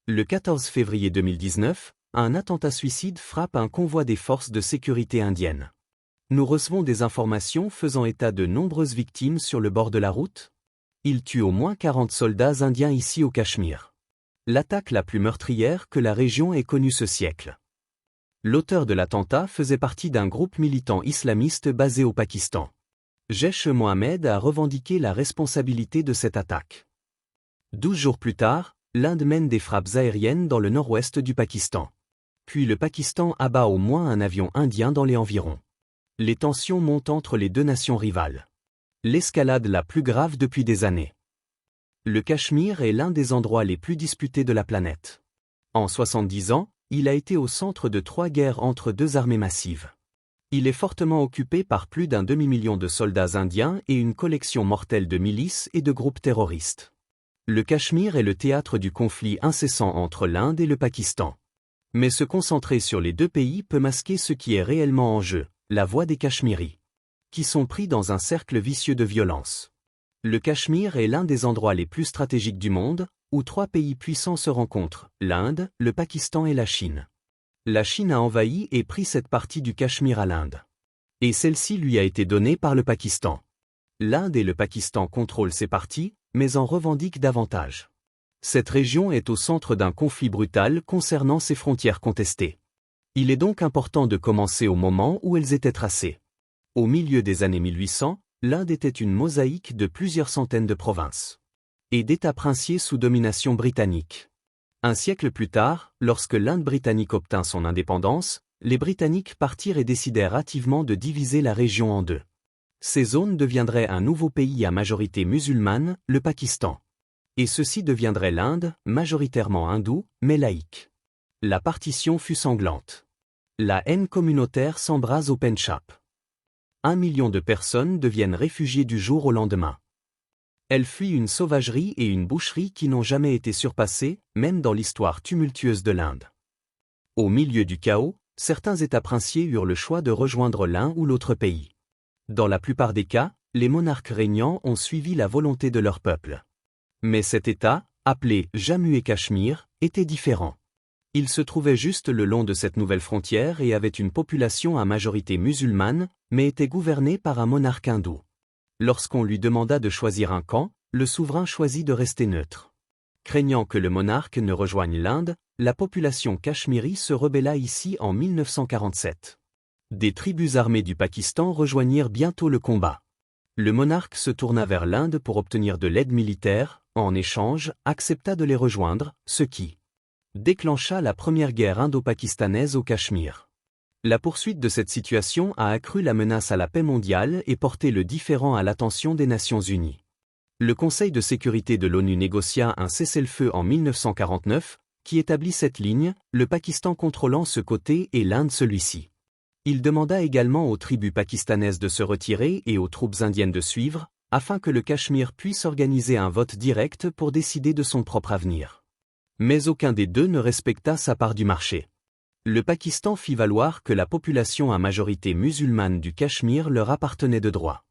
Le 14 février 2019, un attentat suicide frappe un convoi des forces de sécurité indiennes. Nous recevons des informations faisant état de nombreuses victimes sur le bord de la route. Il tue au moins 40 soldats indiens ici au Cachemire. L'attaque la plus meurtrière que la région ait connue ce siècle. L'auteur de l'attentat faisait partie d'un groupe militant islamiste basé au Pakistan. Jaish-e-Mohammed a revendiqué la responsabilité de cette attaque. 12 jours plus tard, l'Inde mène des frappes aériennes dans le nord-ouest du Pakistan. Puis le Pakistan abat au moins un avion indien dans les environs. Les tensions montent entre les deux nations rivales. L'escalade la plus grave depuis des années. Le Cachemire est l'un des endroits les plus disputés de la planète. En 70 ans, il a été au centre de 3 guerres entre 2 armées massives. Il est fortement occupé par plus d'un demi-million de soldats indiens et une collection mortelle de milices et de groupes terroristes. Le Cachemire est le théâtre du conflit incessant entre l'Inde et le Pakistan. Mais se concentrer sur les deux pays peut masquer ce qui est réellement en jeu, la voix des Cachemiris, qui sont pris dans un cercle vicieux de violence. Le Cachemire est l'un des endroits les plus stratégiques du monde, où 3 pays puissants se rencontrent, l'Inde, le Pakistan et la Chine. La Chine a envahi et pris cette partie du Cachemire à l'Inde. Et celle-ci lui a été donnée par le Pakistan. L'Inde et le Pakistan contrôlent ces parties, mais en revendiquent davantage. Cette région est au centre d'un conflit brutal concernant ses frontières contestées. Il est donc important de commencer au moment où elles étaient tracées. Au milieu des années 1800, l'Inde était une mosaïque de plusieurs centaines de provinces et d'États princiers sous domination britannique. Un siècle plus tard, lorsque l'Inde britannique obtint son indépendance, les Britanniques partirent et décidèrent hâtivement de diviser la région en 2. Ces zones deviendraient un nouveau pays à majorité musulmane, le Pakistan. Et ceci deviendrait l'Inde, majoritairement hindoue, mais laïque. La partition fut sanglante. La haine communautaire s'embrase au Pendjab. 1 million de personnes deviennent réfugiées du jour au lendemain. Elles fuient une sauvagerie et une boucherie qui n'ont jamais été surpassées, même dans l'histoire tumultueuse de l'Inde. Au milieu du chaos, certains États princiers eurent le choix de rejoindre l'un ou l'autre pays. Dans la plupart des cas, les monarques régnants ont suivi la volonté de leur peuple. Mais cet État, appelé Jammu-et-Cachemire, était différent. Il se trouvait juste le long de cette nouvelle frontière et avait une population à majorité musulmane, mais était gouverné par un monarque hindou. Lorsqu'on lui demanda de choisir un camp, le souverain choisit de rester neutre. Craignant que le monarque ne rejoigne l'Inde, la population cachemiri se rebella ici en 1947. Des tribus armées du Pakistan rejoignirent bientôt le combat. Le monarque se tourna vers l'Inde pour obtenir de l'aide militaire, en échange, accepta de les rejoindre, ce qui déclencha la première guerre indo-pakistanaise au Cachemire. La poursuite de cette situation a accru la menace à la paix mondiale et porté le différend à l'attention des Nations Unies. Le Conseil de sécurité de l'ONU négocia un cessez-le-feu en 1949, qui établit cette ligne, le Pakistan contrôlant ce côté et l'Inde celui-ci. Il demanda également aux tribus pakistanaises de se retirer et aux troupes indiennes de suivre, afin que le Cachemire puisse organiser un vote direct pour décider de son propre avenir. Mais aucun des deux ne respecta sa part du marché. Le Pakistan fit valoir que la population à majorité musulmane du Cachemire leur appartenait de droit.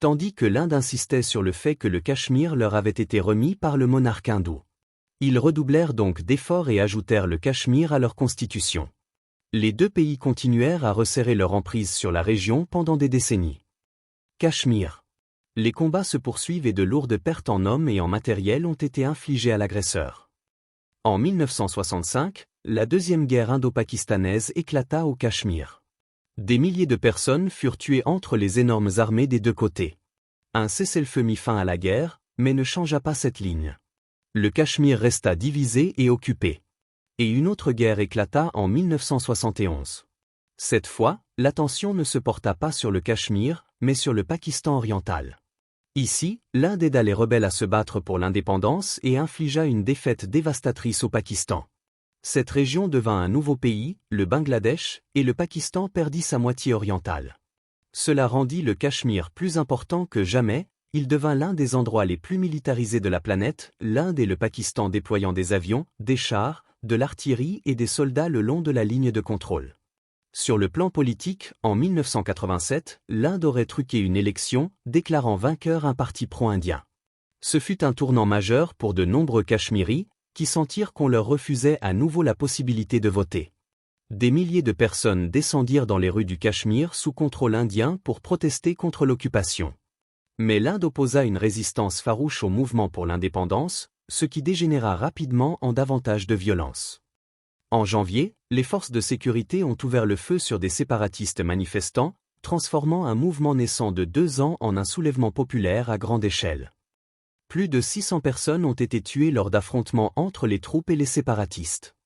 Tandis que l'Inde insistait sur le fait que le Cachemire leur avait été remis par le monarque hindou. Ils redoublèrent donc d'efforts et ajoutèrent le Cachemire à leur constitution. Les deux pays continuèrent à resserrer leur emprise sur la région pendant des décennies. Cachemire. Les combats se poursuivent et de lourdes pertes en hommes et en matériel ont été infligées à l'agresseur. En 1965, la deuxième guerre indo-pakistanaise éclata au Cachemire. Des milliers de personnes furent tuées entre les énormes armées des deux côtés. Un cessez-le-feu mit fin à la guerre, mais ne changea pas cette ligne. Le Cachemire resta divisé et occupé. Et une autre guerre éclata en 1971. Cette fois, l'attention ne se porta pas sur le Cachemire, mais sur le Pakistan oriental. Ici, l'Inde aida les rebelles à se battre pour l'indépendance et infligea une défaite dévastatrice au Pakistan. Cette région devint un nouveau pays, le Bangladesh, et le Pakistan perdit sa moitié orientale. Cela rendit le Cachemire plus important que jamais, il devint l'un des endroits les plus militarisés de la planète, l'Inde et le Pakistan déployant des avions, des chars, de l'artillerie et des soldats le long de la ligne de contrôle. Sur le plan politique, en 1987, l'Inde aurait truqué une élection, déclarant vainqueur un parti pro-indien. Ce fut un tournant majeur pour de nombreux Cachemiris, qui sentirent qu'on leur refusait à nouveau la possibilité de voter. Des milliers de personnes descendirent dans les rues du Cachemire sous contrôle indien pour protester contre l'occupation. Mais l'Inde opposa une résistance farouche au mouvement pour l'indépendance, ce qui dégénéra rapidement en davantage de violence. En janvier, les forces de sécurité ont ouvert le feu sur des séparatistes manifestants, transformant un mouvement naissant de 2 ans en un soulèvement populaire à grande échelle. Plus de 600 personnes ont été tuées lors d'affrontements entre les troupes et les séparatistes.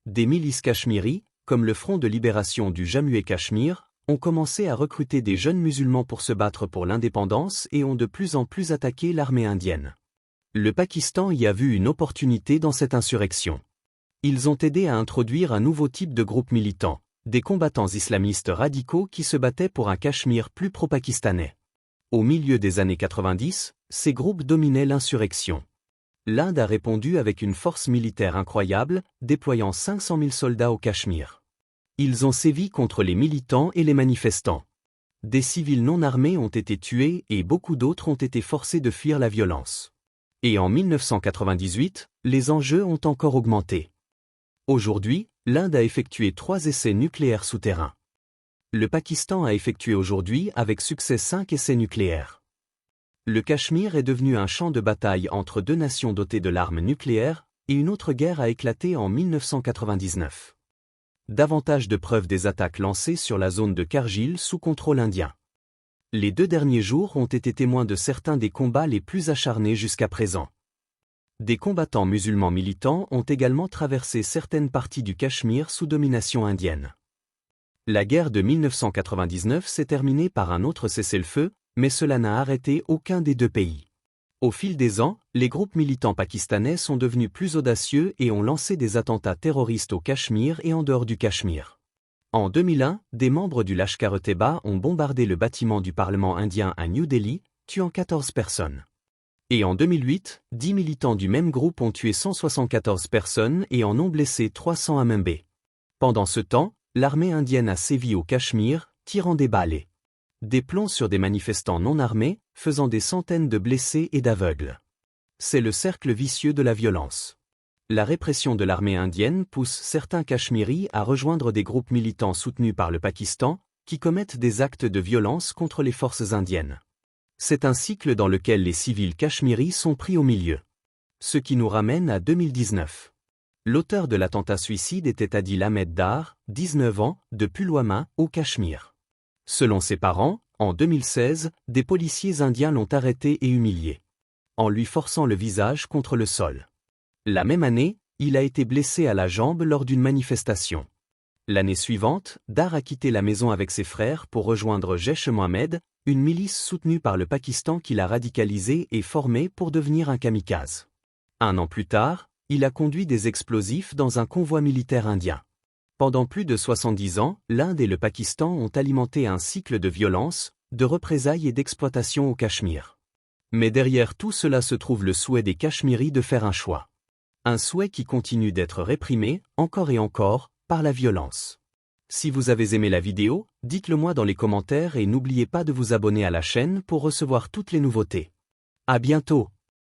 Des milices cachemiris, comme le Front de libération du Jammu-et-Cachemire, ont commencé à recruter des jeunes musulmans pour se battre pour l'indépendance et ont de plus en plus attaqué l'armée indienne. Le Pakistan y a vu une opportunité dans cette insurrection. Ils ont aidé à introduire un nouveau type de groupe militant, des combattants islamistes radicaux qui se battaient pour un Cachemire plus pro-pakistanais. Au milieu des années 90, ces groupes dominaient l'insurrection. L'Inde a répondu avec une force militaire incroyable, déployant 500 000 soldats au Cachemire. Ils ont sévi contre les militants et les manifestants. Des civils non armés ont été tués et beaucoup d'autres ont été forcés de fuir la violence. Et en 1998, les enjeux ont encore augmenté. Aujourd'hui, l'Inde a effectué 3 essais nucléaires souterrains. Le Pakistan a effectué aujourd'hui avec succès 5 essais nucléaires. Le Cachemire est devenu un champ de bataille entre 2 nations dotées de l'arme nucléaire, et une autre guerre a éclaté en 1999. Davantage de preuves des attaques lancées sur la zone de Kargil sous contrôle indien. Les 2 derniers jours ont été témoins de certains des combats les plus acharnés jusqu'à présent. Des combattants musulmans militants ont également traversé certaines parties du Cachemire sous domination indienne. La guerre de 1999 s'est terminée par un autre cessez-le-feu, mais cela n'a arrêté aucun des 2 pays. Au fil des ans, les groupes militants pakistanais sont devenus plus audacieux et ont lancé des attentats terroristes au Cachemire et en dehors du Cachemire. En 2001, des membres du Lashkar-e-Taiba ont bombardé le bâtiment du Parlement indien à New Delhi, tuant 14 personnes. Et en 2008, 10 militants du même groupe ont tué 174 personnes et en ont blessé 300 à Mumbai. Pendant ce temps, l'armée indienne a sévi au Cachemire, tirant des balles et des plombs sur des manifestants non armés, faisant des centaines de blessés et d'aveugles. C'est le cercle vicieux de la violence. La répression de l'armée indienne pousse certains Cachemiris à rejoindre des groupes militants soutenus par le Pakistan, qui commettent des actes de violence contre les forces indiennes. C'est un cycle dans lequel les civils cachemiris sont pris au milieu. Ce qui nous ramène à 2019. L'auteur de l'attentat suicide était Adil Ahmed Dar, 19 ans, de Pulwama, au Cachemire. Selon ses parents, en 2016, des policiers indiens l'ont arrêté et humilié, en lui forçant le visage contre le sol. La même année, il a été blessé à la jambe lors d'une manifestation. L'année suivante, Dar a quitté la maison avec ses frères pour rejoindre Jaish-e-Mohammed, une milice soutenue par le Pakistan qui l'a radicalisé et formé pour devenir un kamikaze. 1 an plus tard, il a conduit des explosifs dans un convoi militaire indien. Pendant plus de 70 ans, l'Inde et le Pakistan ont alimenté un cycle de violence, de représailles et d'exploitation au Cachemire. Mais derrière tout cela se trouve le souhait des Cachemiris de faire un choix. Un souhait qui continue d'être réprimé, encore et encore, par la violence. Si vous avez aimé la vidéo, dites-le moi dans les commentaires et n'oubliez pas de vous abonner à la chaîne pour recevoir toutes les nouveautés. À bientôt!